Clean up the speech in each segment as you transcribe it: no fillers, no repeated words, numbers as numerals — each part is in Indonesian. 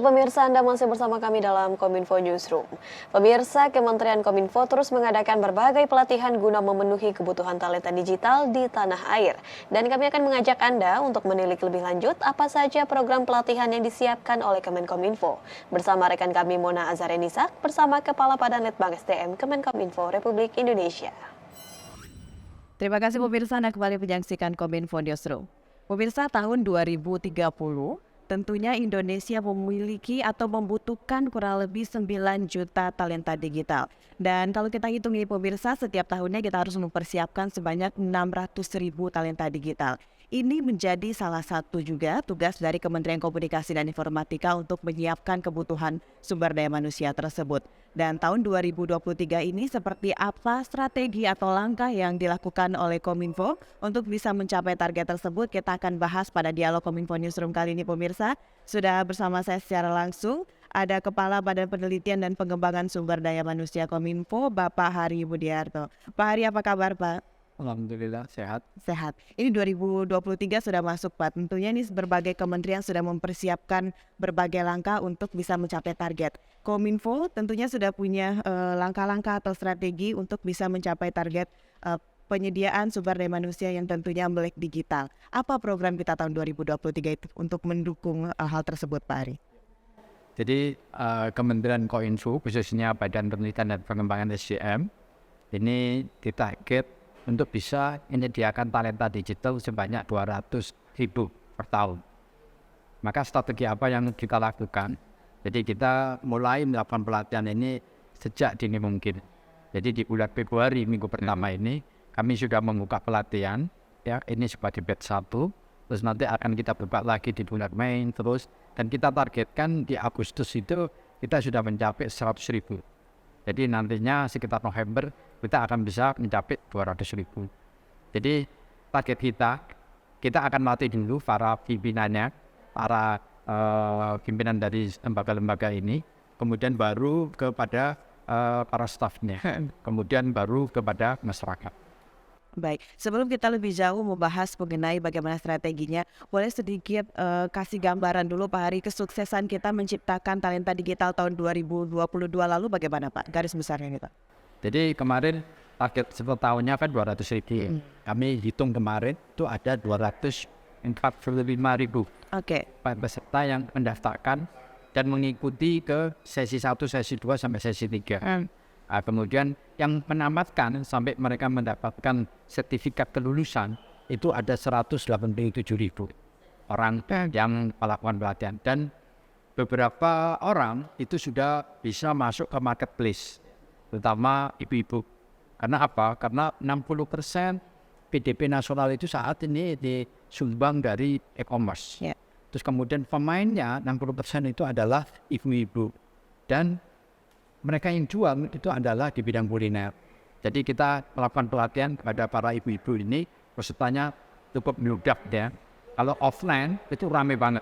pemirsa, Anda masih bersama kami dalam Kominfo Newsroom. Pemirsa, Kementerian Kominfo terus mengadakan berbagai pelatihan guna memenuhi kebutuhan talenta digital di tanah air. Dan kami akan mengajak Anda untuk menilik lebih lanjut apa saja program pelatihan yang disiapkan oleh Kemenkominfo. Bersama rekan kami Mona Azarenisak bersama Kepala Badan Litbang SDM Kemenkominfo Republik Indonesia. Terima kasih pemirsa, Anda kembali menyaksikan Kominfo Newsroom. Pemirsa, tahun 2030, tentunya Indonesia memiliki atau membutuhkan kurang lebih 9 juta talenta digital. Dan kalau kita hitung ini pemirsa, setiap tahunnya kita harus mempersiapkan sebanyak 600.000 talenta digital. Ini menjadi salah satu juga tugas dari Kementerian Komunikasi dan Informatika untuk menyiapkan kebutuhan sumber daya manusia tersebut. Dan tahun 2023 ini seperti apa strategi atau langkah yang dilakukan oleh Kominfo untuk bisa mencapai target tersebut, kita akan bahas pada dialog Kominfo Newsroom kali ini pemirsa. Sudah bersama saya secara langsung ada Kepala Badan Penelitian dan Pengembangan Sumber Daya Manusia Kominfo, Bapak Hari Budiarto. Pak Hari, apa kabar Pak? Alhamdulillah sehat. Sehat. Ini 2023 sudah masuk Pak. Tentunya ini berbagai kementerian sudah mempersiapkan berbagai langkah untuk bisa mencapai target. Kominfo tentunya sudah punya langkah-langkah atau strategi untuk bisa mencapai target penyediaan sumber daya manusia yang tentunya melek digital. Apa program kita tahun 2023 itu untuk mendukung hal tersebut Pak Ari? Jadi Kementerian Kominfo khususnya Badan Penelitian dan Pengembangan SDM ini ditarget untuk bisa menyediakan talenta digital sebanyak 200.000 per tahun. Maka strategi apa yang kita lakukan? Jadi kita mulai melakukan pelatihan ini sejak dini mungkin. Jadi di bulan Februari minggu pertama ini kami sudah membuka pelatihan, ya ini sebagai batch 1, terus nanti akan kita buka lagi di bulan Mei terus, dan kita targetkan di Agustus itu kita sudah mencapai 100.000. Jadi nantinya sekitar November kita akan bisa mencapai 200.000. Jadi target kita akan latih dulu para pimpinannya, para pimpinan dari lembaga-lembaga ini, kemudian baru kepada para stafnya, kemudian baru kepada masyarakat. Baik, sebelum kita lebih jauh membahas mengenai bagaimana strateginya, boleh sedikit kasih gambaran dulu Pak Hari kesuksesan kita menciptakan talenta digital tahun 2022 lalu bagaimana Pak? Garis besarnya ini Pak. Jadi kemarin target setahunnya kan 200.000. Kami hitung kemarin itu ada 245.000 peserta yang mendaftarkan dan mengikuti ke sesi 1, sesi 2 sampai sesi 3. Kemudian yang menamatkan sampai mereka mendapatkan sertifikat kelulusan itu ada 187.000 orang yang melakukan pelatihan, dan beberapa orang itu sudah bisa masuk ke marketplace, terutama ibu-ibu. Karena apa? Karena 60% PDB nasional itu saat ini disumbang dari e-commerce. Terus kemudian pemainnya 60% itu adalah ibu-ibu, dan mereka yang jual itu adalah di bidang kuliner. Jadi kita melakukan pelatihan kepada para ibu-ibu ini, pesertanya cukup mudah ya. Kalau offline itu ramai banget,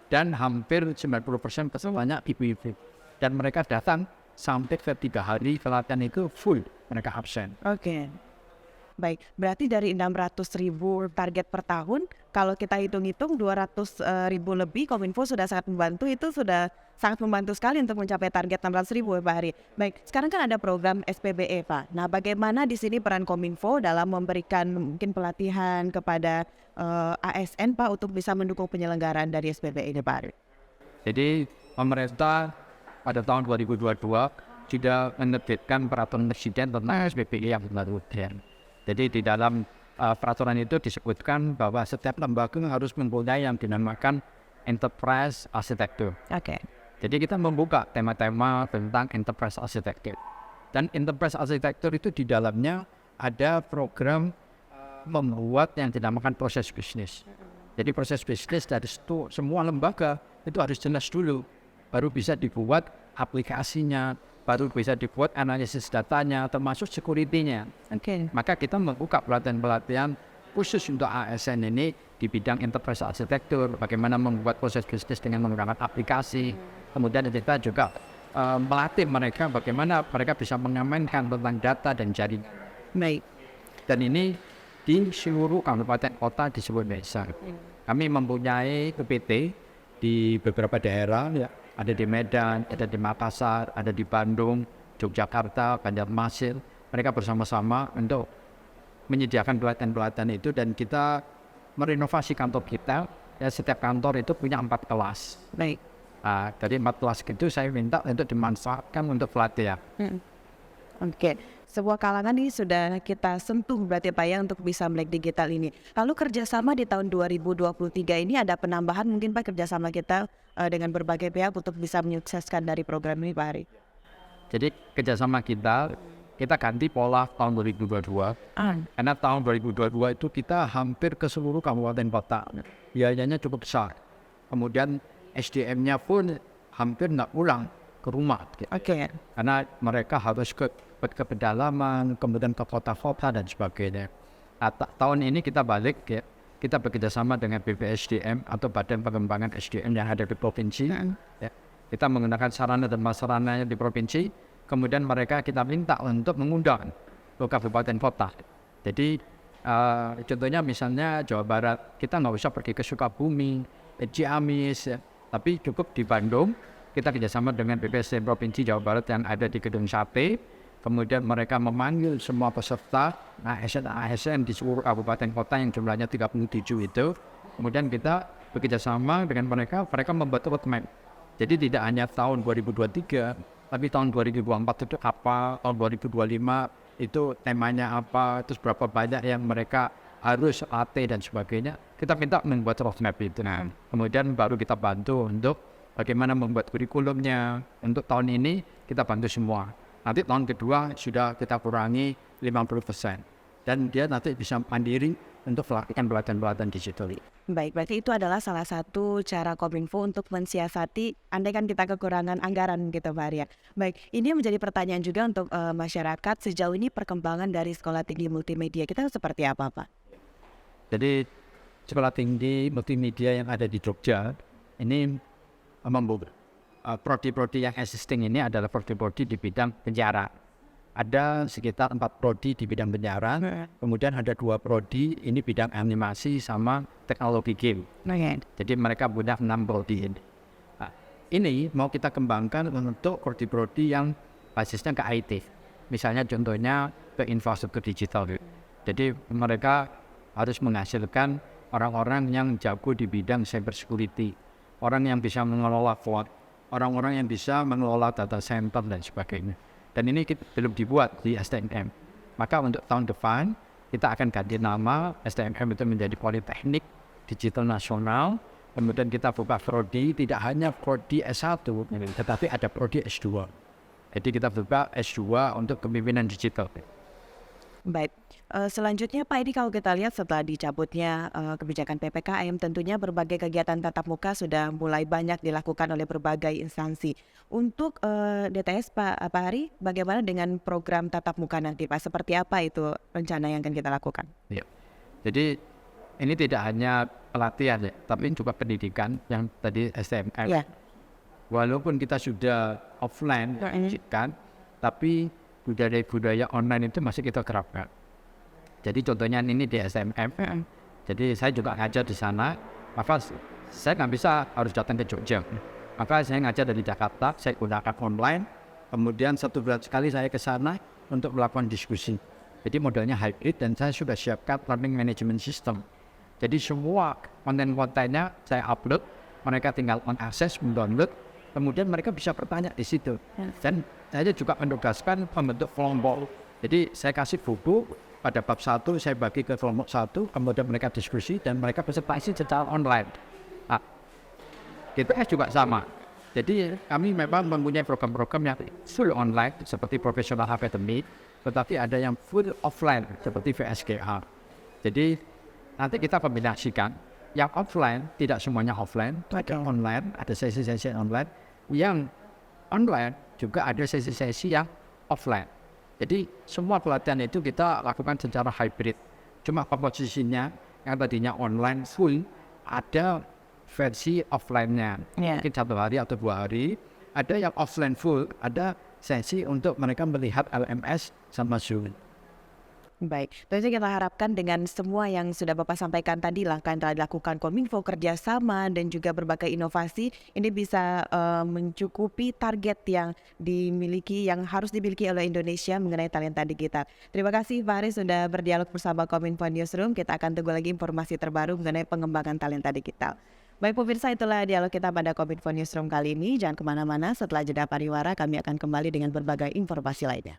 dan hampir 90% pesertanya ibu-ibu. Dan mereka datang sampai ke 3 hari pelatihan itu full, mereka absen. Oke. Baik, berarti dari 600.000 target per tahun, kalau kita hitung-hitung 200.000 lebih, Kominfo sudah sangat membantu, itu sudah sangat membantu sekali untuk mencapai target 600.000 Pak Hari. Baik, sekarang kan ada program SPBE Pak. Nah, bagaimana di sini peran Kominfo dalam memberikan mungkin pelatihan kepada ASN Pak untuk bisa mendukung penyelenggaraan dari SPBE ini Pak Hari? Jadi pemerintah pada tahun 2022 sudah menerbitkan peraturan presiden tentang SPBE yang baru. Jadi di dalam peraturan itu disebutkan bahwa setiap lembaga harus mempunyai yang dinamakan enterprise architecture. Jadi kita membuka tema-tema tentang enterprise architecture. Dan enterprise architecture itu di dalamnya ada program membuat yang dinamakan proses bisnis. Jadi proses bisnis dari semua lembaga itu harus jelas dulu, baru bisa dibuat aplikasinya, baru bisa dibuat analisis datanya, termasuk security-nya. Maka kita membuka pelatihan-pelatihan khusus untuk ASN ini di bidang enterprise architecture, bagaimana membuat proses bisnis dengan menggunakan aplikasi. Kemudian kita juga melatih mereka bagaimana mereka bisa mengamankan tentang data dan jaringan. Dan ini di seluruh kabupaten kota di seluruh Indonesia. Kami mempunyai PPT di beberapa daerah, ya, ada di Medan, ada di Makassar, ada di Bandung, Yogyakarta, Banjarmasin. Mereka bersama-sama untuk menyediakan pelatihan-pelatihan itu, dan kita merenovasi kantor kita. Ya, setiap kantor itu punya 4 kelas. Baik. Dari 4 kelas itu saya minta untuk dimanfaatkan untuk pelatihan. Oke, sebuah kalangan ini sudah kita sentuh berarti Pak ya untuk bisa melek digital ini. Lalu kerjasama di tahun 2023 ini ada penambahan mungkin Pak kerjasama kita dengan berbagai pihak untuk bisa menyukseskan dari program ini Pak Hari? Jadi kerjasama kita ganti pola tahun 2022. Karena tahun 2022 itu kita hampir ke seluruh kabupaten kota. Biayanya cukup besar. Kemudian SDM-nya pun hampir nggak pulang ke rumah. Oke. Karena mereka harus ke pedalaman, kemudian ke kota-kota dan sebagainya. Tahun ini kita balik ya, kita bekerjasama dengan BPSDM atau Badan Pengembangan SDM yang ada di provinsi. Ya. Kita menggunakan sarana dan prasarana di provinsi, kemudian mereka kita minta untuk mengundang ke kabupaten kota. Jadi contohnya misalnya Jawa Barat, kita nggak usah pergi ke Sukabumi, Ciamis, ya. Tapi cukup di Bandung. Kita kerjasama dengan BPSDM Provinsi Jawa Barat yang ada di Gedung Sate. Kemudian mereka memanggil semua peserta ASN di seluruh kabupaten kota yang jumlahnya 37 itu. Kemudian kita bekerjasama dengan mereka membuat roadmap. Jadi tidak hanya tahun 2023, tapi tahun 2024 itu apa, tahun 2025 itu temanya apa, terus berapa banyak yang mereka harus AT dan sebagainya. Kita minta membuat roadmap itu. Nah, kemudian baru kita bantu untuk bagaimana membuat kurikulumnya. Untuk tahun ini kita bantu semua. Nanti tahun kedua sudah kita kurangi 50%. Dan dia nanti bisa mandiri untuk melakukan pelatihan-pelatihan digital. Baik, berarti itu adalah salah satu cara Kominfo untuk mensiasati andai kan kita kekurangan anggaran gitu Pak Arya. Baik, ini menjadi pertanyaan juga untuk masyarakat, sejauh ini perkembangan dari Sekolah Tinggi Multimedia kita seperti apa Pak? Jadi Sekolah Tinggi Multimedia yang ada di Jogja ini prodi-prodi yang existing ini adalah prodi-prodi di bidang penjara. Ada sekitar 4 prodi di bidang penjara, kemudian ada 2 prodi ini bidang animasi sama teknologi game. Jadi mereka punya 6 prodi ini. Nah, ini mau kita kembangkan untuk prodi-prodi yang basisnya ke IT. Misalnya contohnya ke infrastruktur digital. Jadi mereka harus menghasilkan orang-orang yang jago di bidang cyber security, orang yang bisa mengelola cloud, orang-orang yang bisa mengelola data center dan sebagainya. Dan ini belum dibuat di STMM. Maka untuk tahun depan kita akan ganti nama STMM itu menjadi Politeknik Digital Nasional. Kemudian kita buka prodi, tidak hanya prodi S1, tetapi ada prodi S2. Jadi kita buka S2 untuk kepemimpinan digital. Baik, selanjutnya Pak, ini kalau kita lihat setelah dicabutnya kebijakan PPKM, tentunya berbagai kegiatan tatap muka sudah mulai banyak dilakukan oleh berbagai instansi. Untuk DTS Pak Hari, bagaimana dengan program tatap muka nanti Pak? Seperti apa itu rencana yang akan kita lakukan? Ya. Jadi ini tidak hanya pelatihan ya, tapi juga pendidikan yang tadi STMM. Ya. Walaupun kita sudah offline, tapi budaya online itu masih kita terapkan. Jadi contohnya ini di SMM. Jadi saya juga ngajar di sana. Maka saya nggak bisa harus datang ke Jogja. Maka saya ngajar dari Jakarta. Saya gunakan online. Kemudian 1 bulan sekali saya ke sana untuk melakukan diskusi. Jadi modelnya hybrid dan saya sudah siapkan learning management system. Jadi semua konten-kontennya saya upload. Mereka tinggal mengakses, mendownload. Kemudian mereka bisa bertanya di situ. Dan saya juga menugaskan membentuk kelompok. Jadi saya kasih buku pada bab 1, saya bagi ke kelompok 1, kemudian mereka diskusi dan mereka presentasi secara online. Nah, DTS juga sama. Jadi kami memang mempunyai program-program yang full online seperti Professional Academy, tetapi ada yang full offline seperti VSGA. Jadi nanti kita kombinasikan. Yang offline tidak semuanya offline, ada online, ada sesi-sesi online. Yang online juga ada sesi-sesi yang offline. Jadi semua pelatihan itu kita lakukan secara hybrid. Cuma komposisinya yang tadinya online full, ada versi offline-nya. Mungkin 1 hari atau 2 hari. Ada yang offline full, ada sesi untuk mereka melihat LMS sama Zoom. Baik, tentunya kita harapkan dengan semua yang sudah Bapak sampaikan tadi langkah yang telah dilakukan Kominfo kerjasama dan juga berbagai inovasi ini bisa mencukupi target yang dimiliki yang harus dimiliki oleh Indonesia mengenai talenta digital. Terima kasih Pak Haris sudah berdialog bersama Kominfo Newsroom. Kita akan tunggu lagi informasi terbaru mengenai pengembangan talenta digital. Baik pemirsa, itulah dialog kita pada Kominfo Newsroom kali ini. Jangan kemana-mana, setelah jeda pariwara kami akan kembali dengan berbagai informasi lainnya.